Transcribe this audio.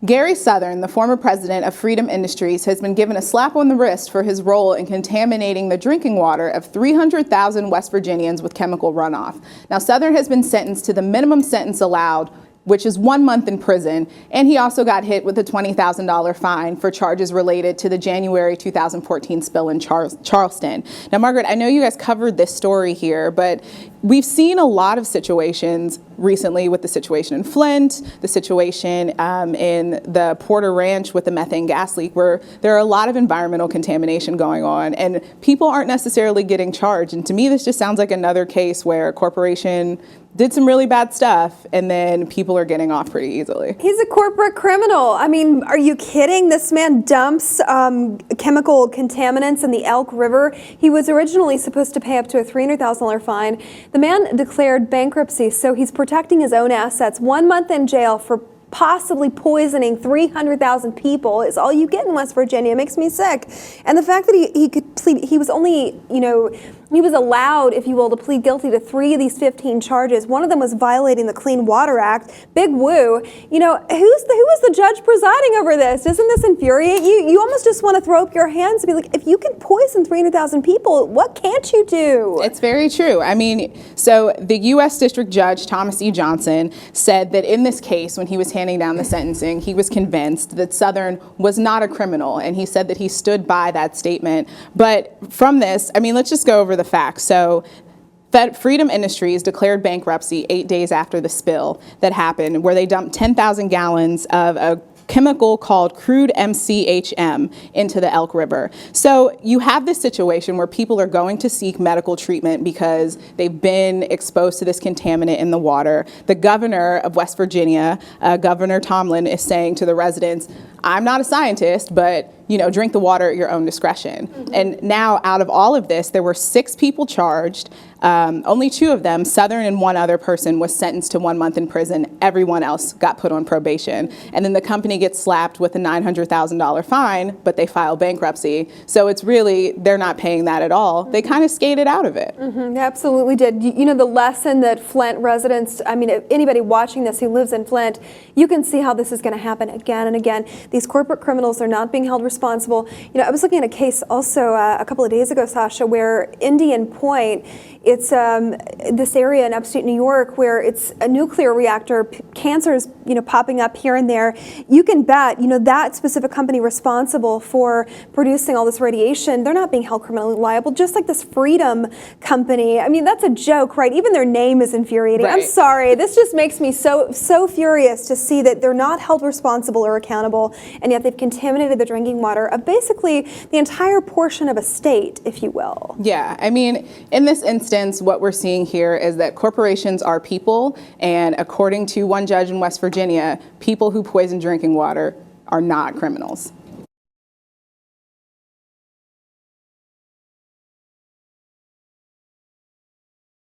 Gary Southern, the former president of Freedom Industries, has been given a slap on the wrist for his role in contaminating the drinking water of 300,000 West Virginians with chemical runoff. Now, Southern has been sentenced to the minimum sentence allowed, which is 1 month in prison, and he also got hit with a $20,000 fine for charges related to the January 2014 spill in Charleston. Now, Margaret, I know you guys covered this story here, but we've seen a lot of situations recently with the situation in Flint, the situation in the Porter Ranch with the methane gas leak, where there are a lot of environmental contamination going on, and people aren't necessarily getting charged. And to me, this just sounds like another case where a corporation did some really bad stuff, and then people are getting off pretty easily. He's a corporate criminal. I mean, are you kidding? This man dumps chemical contaminants in the Elk River. He was originally supposed to pay up to a $300,000 fine. The man declared bankruptcy, so he's protecting his own assets. 1 month in jail for possibly poisoning 300,000 people is all you get in West Virginia. It makes me sick. And the fact that he could plead, he was only, he was allowed, if you will, to plead guilty to 3 of these 15 charges. One of them was violating the Clean Water Act. Big woo. Who was the judge presiding over this? Doesn't this infuriate you? You almost just want to throw up your hands and be like, if you can poison 300,000 people, what can't you do? It's very true. I mean, so the U.S. District Judge Thomas E. Johnson said that in this case, when he was handing down the sentencing, he was convinced that Southern was not a criminal, and he said that he stood by that statement. But from this, I mean, let's just go over the facts. So Freedom Industries declared bankruptcy 8 days after the spill that happened, where they dumped 10,000 gallons of a chemical called crude MCHM into the Elk River. So you have this situation where people are going to seek medical treatment because they've been exposed to this contaminant in the water. The governor of West Virginia, Governor Tomlin, is saying to the residents, I'm not a scientist, but drink the water at your own discretion. Mm-hmm. And now, out of all of this, there were 6 people charged. Only 2 of them, Southern and one other person, was sentenced to 1 month in prison. Everyone else got put on probation. And then the company gets slapped with a $900,000 fine, but they file bankruptcy. So it's really, they're not paying that at all. They kind of skated out of it. Mm-hmm, they absolutely did. The lesson that Flint residents, I mean, anybody watching this who lives in Flint, you can see how this is going to happen again and again. These corporate criminals are not being held responsible. I was looking at a case also a couple of days ago, Sasha, where Indian Point, it's this area in upstate New York where it's a nuclear reactor. Cancer is popping up here and there. You can bet that specific company responsible for producing all this radiation, they're not being held criminally liable. Just like this Freedom company. I mean, that's a joke, right? Even their name is infuriating. Right. I'm sorry. This just makes me so furious to see that they're not held responsible or accountable, and yet they've contaminated the drinking water of basically the entire portion of a state, if you will. Yeah, I mean, in this instance, what we're seeing here is that corporations are people, and according to one judge in West Virginia, people who poison drinking water are not criminals.